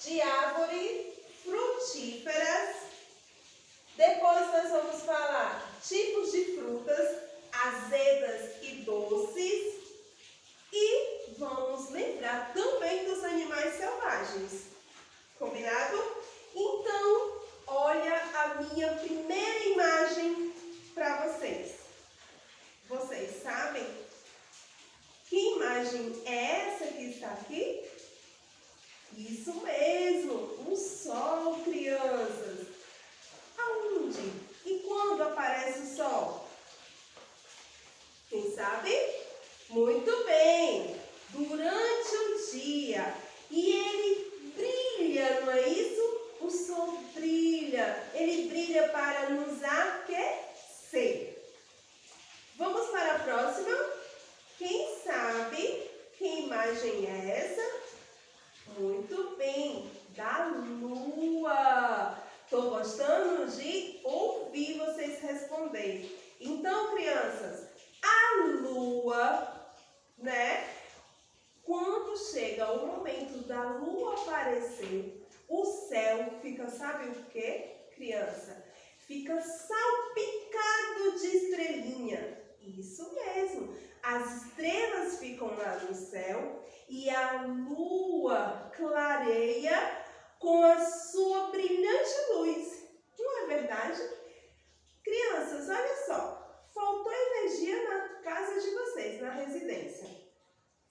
de árvores frutíferas. Depois nós vamos falar tipos de frutas azedas e doces. E vamos lembrar também dos animais selvagens. Combinado? Então, olha a minha primeira imagem para vocês. Vocês sabem que imagem é essa que está aqui? Isso mesmo, o sol, crianças. Aonde e quando aparece o sol? Quem sabe? Muito bem, durante o dia. E ele brilha, não é isso? O sol brilha, ele brilha para nos aquecer. Vamos para a próxima? Quem sabe que imagem é essa? Muito bem, da lua. Estou gostando de ouvir vocês responderem. Então, crianças, a lua, né? Quando chega o momento da lua aparecer, o céu fica, sabe o quê, criança? Fica salpicado de estrelinha. Isso mesmo. As estrelas ficam lá no céu e a lua clareia com a sua brilhante luz. Não é verdade? Crianças, olha só. Faltou energia na casa de vocês, na residência.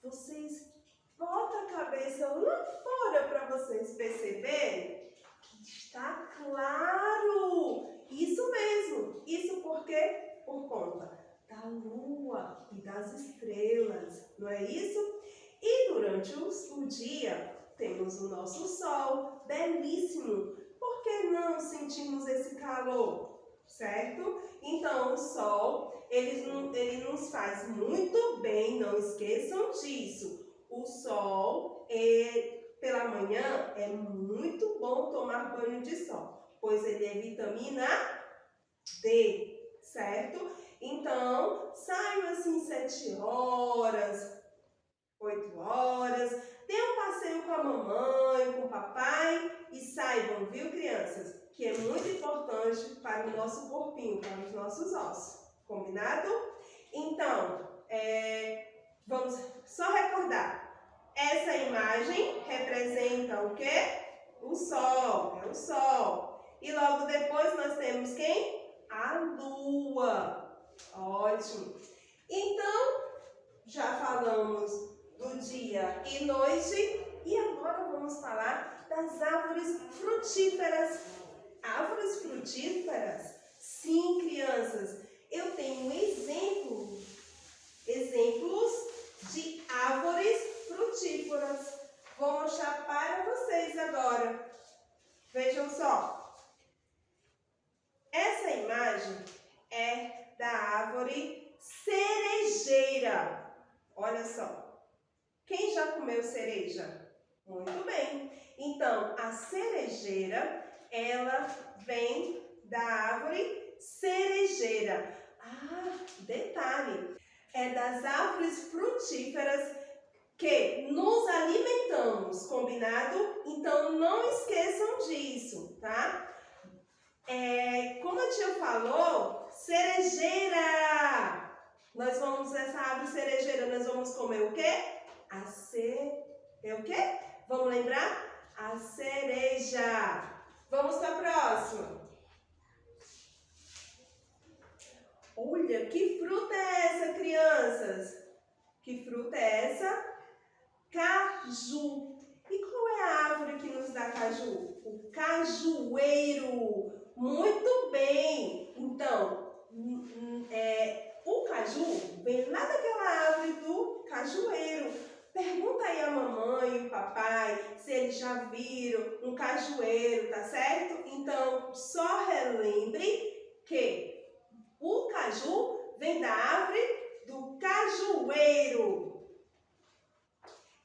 Vocês botam a cabeça lá fora para vocês perceberem que está claro. Isso mesmo. Isso por quê? Por conta da lua e das estrelas, não é isso? E durante o dia temos o nosso sol, belíssimo. Por que não sentimos esse calor, certo? Então o sol, ele nos faz muito bem, não esqueçam disso. O sol, pela manhã, é muito bom tomar banho de sol, pois ele é vitamina D, certo? Então, saiam assim 7 horas, 8 horas, dê um passeio com a mamãe, com o papai e saibam, viu, crianças, que é muito importante para o nosso corpinho, para os nossos ossos. Combinado? Então, vamos só recordar. Essa imagem representa o quê? O sol, é o sol. E logo depois nós temos quem? A lua. Ótimo. Então, já falamos do dia e noite e agora vamos falar das árvores frutíferas. Árvores frutíferas? Sim, crianças, eu tenho exemplos de árvores frutíferas. Vou mostrar para vocês agora. Vejam só. Essa imagem é da árvore cerejeira. Olha só. Quem já comeu cereja? Muito bem. Então, a cerejeira, ela vem da árvore cerejeira. Ah, detalhe. É das árvores frutíferas que nos alimentamos, combinado? Então, não esqueçam disso, tá? Como a tia falou, cerejeira. Nós vamos, essa árvore cerejeira, nós vamos comer o quê? É o quê? Vamos lembrar? A cereja. Vamos para a próxima. Olha, que fruta é essa, crianças? Que fruta é essa? Caju. E qual é a árvore que nos dá caju? O cajueiro. Muito bem. Então, o caju vem lá daquela árvore do cajueiro. Pergunta aí a mamãe e o papai se eles já viram um cajueiro, tá certo? Então, só relembre que o caju vem da árvore do cajueiro.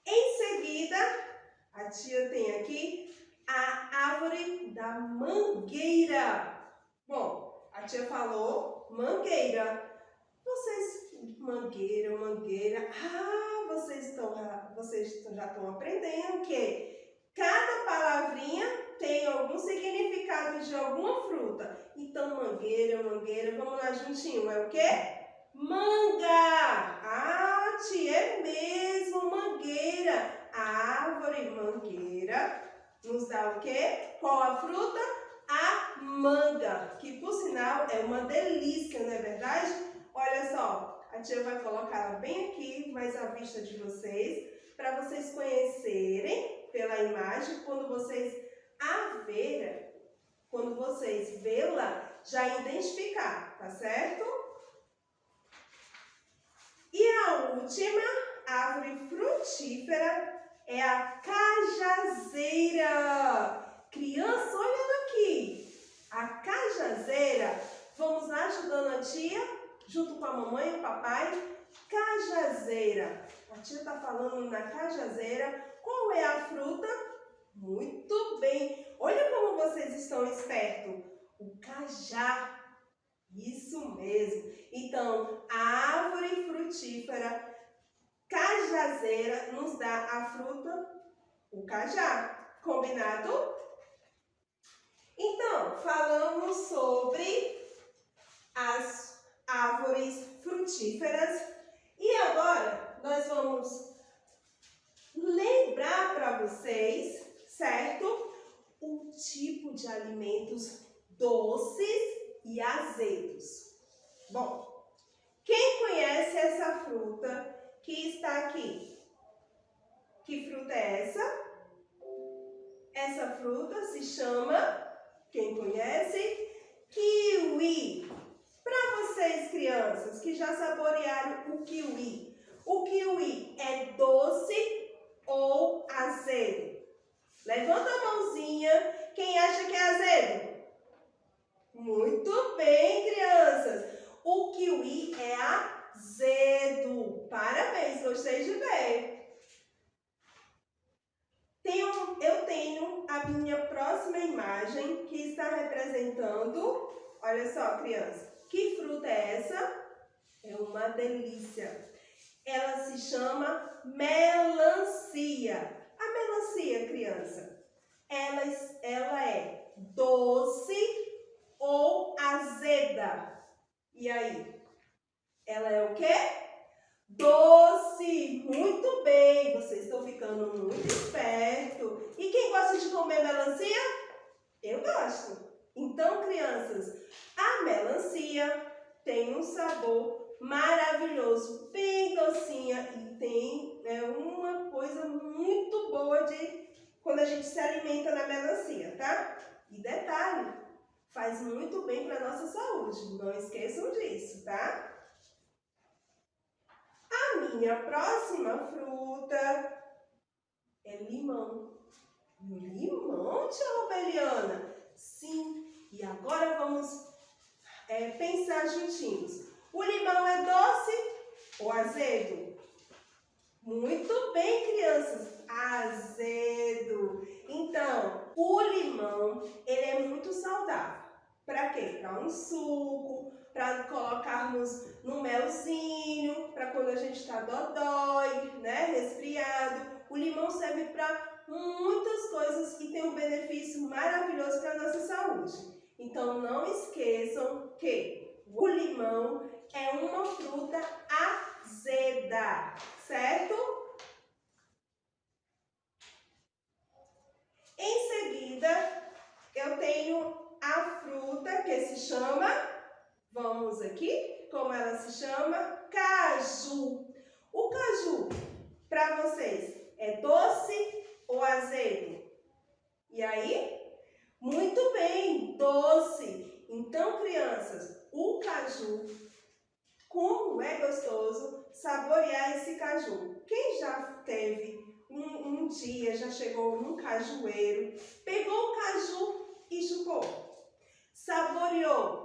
Em seguida, a tia tem aqui a árvore da mangueira. Bom, a tia falou mangueira. Vocês, mangueira. Vocês já estão aprendendo que cada palavra palavrinha tem algum significado de alguma fruta. Então, mangueira, vamos lá juntinho. É o quê? Manga! Ah, tia, é mesmo, mangueira. A árvore mangueira nos dá o quê? Qual a fruta? A manga, que por sinal é uma delícia, não é verdade? Olha só, a tia vai colocar ela bem aqui, mais à vista de vocês, para vocês conhecerem pela imagem, quando vocês vê-la, já identificar, tá certo? E a última árvore frutífera é a cajazeira. Criança, olha ela aqui. A cajazeira, vamos lá ajudando a tia, junto com a mamãe e o papai. Cajazeira. A tia está falando na cajazeira. Qual é a fruta? Muito bem. Olha como vocês estão espertos. O cajá. Isso mesmo. Então, a árvore frutífera cajazeira nos dá a fruta, o cajá. Combinado? Então, falamos sobre as árvores frutíferas e agora nós vamos lembrar para vocês, certo? O tipo de alimentos doces e azedos. Bom, quem conhece essa fruta que está aqui? Que fruta é essa? Essa fruta se chama, quem conhece? Kiwi. Para vocês, crianças, que já saborearam o kiwi é doce ou azedo? Levanta a mãozinha, quem acha que é azedo? Muito bem, crianças. O kiwi é azedo. Parabéns, gostei de ver. Eu tenho a minha próxima imagem que está representando, olha só, criança, que fruta é essa? É uma delícia. Ela se chama melancia. A melancia, criança, ela é doce ou azeda? E aí? Ela é o quê? Doce! Muito bem! Vocês estão ficando muito espertos. E quem gosta de comer melancia? Eu gosto. Então, crianças, a melancia tem um sabor maravilhoso, bem docinha e tem uma coisa muito boa de quando a gente se alimenta na melancia, tá? E detalhe, faz muito bem para a nossa saúde. Não esqueçam disso, tá? A minha próxima fruta é limão. Limão, tia Robeliana? Sim. E agora vamos pensar juntinhos. O limão é doce ou azedo? Muito bem, crianças. Azedo. Então, o limão, ele é muito saudável. Para quê? Para um suco, para colocarmos no melzinho, para quando a gente está dodói, né, resfriado. O limão serve para muitas coisas e tem um benefício maravilhoso para a nossa saúde. Então, não esqueçam que o limão é uma fruta azeda, certo? Em seguida, eu tenho a fruta que se chama, vamos aqui, como ela se chama? Caju. O caju, para vocês, é doce ou azedo? E aí? Muito bem, doce. Então, crianças, o caju, como é gostoso saborear esse caju. Quem já teve um dia, já chegou num cajueiro, pegou o caju e chupou? Saboreou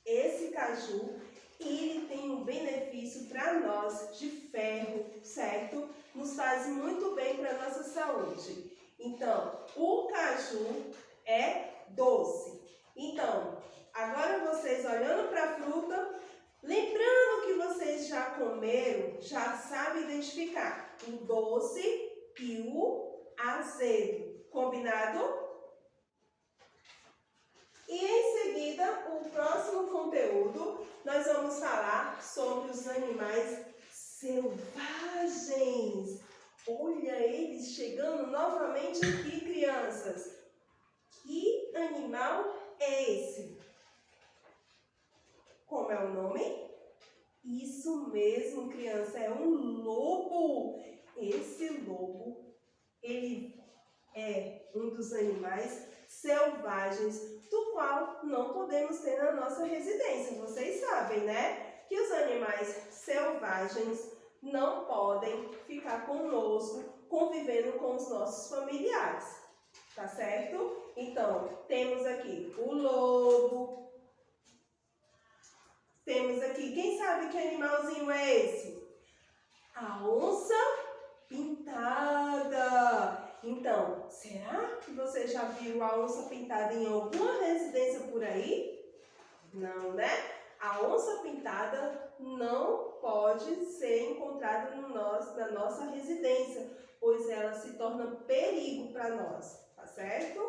esse caju e ele tem um benefício para nós de ferro, certo? Nos faz muito bem para a nossa saúde. Então, o caju é doce. Então, agora vocês olhando para a fruta, lembrando que vocês já comeram, já sabem identificar o doce e o azedo. Combinado? E em seguida, o próximo conteúdo, nós vamos falar sobre os animais selvagens. Olha eles chegando novamente aqui, crianças. Que animal é esse? Como é o nome? Isso mesmo, criança, é um lobo. Esse lobo, ele é um dos animais selvagens, do qual não podemos ter na nossa residência. Vocês sabem, né? Que os animais selvagens não podem ficar conosco, convivendo com os nossos familiares. Tá certo? Então, temos aqui o lobo. Temos aqui, quem sabe que animalzinho é esse? A onça pintada. Então, será que você já viu a onça pintada em alguma residência por aí? Não, né? A onça pintada não pode ser encontrada na nossa residência, pois ela se torna perigo para nós, tá certo?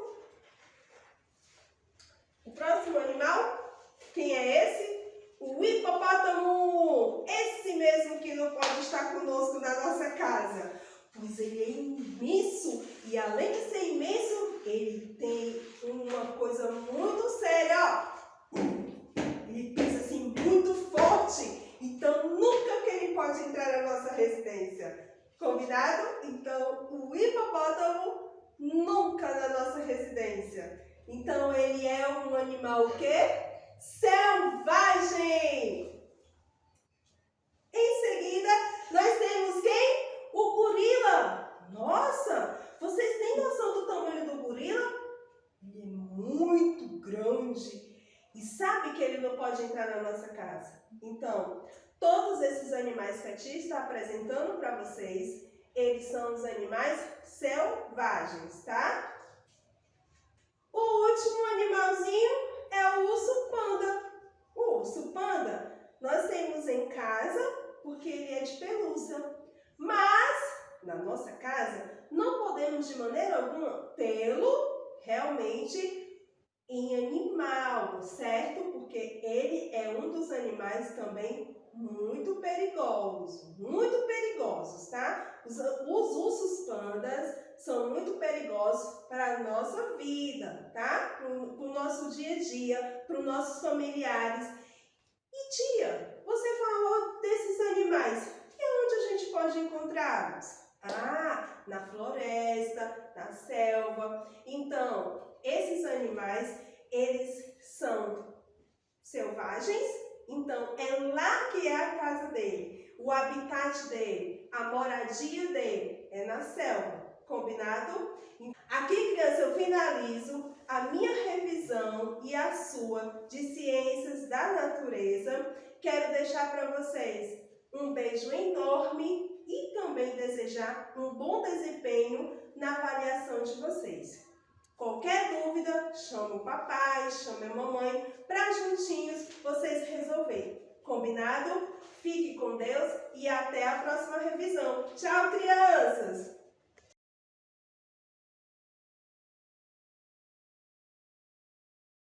O próximo animal, quem é esse? O hipopótamo! Esse mesmo que não pode estar conosco na nossa casa, pois ele é imenso e além de ser imenso, ele tem uma coisa muito séria, ó. Ele pisa assim muito forte, então nunca que ele pode entrar na nossa residência. Combinado? Então, o hipopótamo nunca na nossa residência. Então, ele é um animal o quê? Selvagem! Em seguida, nós temos quem? O gorila. Nossa, vocês têm noção do tamanho do gorila? Ele é muito grande e sabe que ele não pode entrar na nossa casa. Então, todos esses animais que a tia está apresentando para vocês, eles são os animais selvagens, tá? O último animalzinho é o urso panda. O urso panda nós temos em casa porque ele é de pelúcia. Mas, na nossa casa, não podemos de maneira alguma tê-lo realmente em animal, certo? Porque ele é um dos animais também muito perigosos, tá? Os ursos pandas são muito perigosos para a nossa vida, tá? Para o nosso dia a dia, para os nossos familiares. E tia, você falou desses animais, e onde a gente pode encontrá-los? Ah, na floresta, na selva. Então, esses animais, eles são selvagens, então é lá que é a casa dele, o habitat dele, a moradia dele é na selva, combinado? Aqui, criança, eu finalizo a minha revisão e a sua de ciências da natureza. Quero deixar para vocês um beijo enorme e também desejar um bom desempenho na avaliação de vocês. Qualquer dúvida, chama o papai, chama a mamãe, para juntinhos vocês resolverem. Combinado? Fique com Deus e até a próxima revisão. Tchau, criança!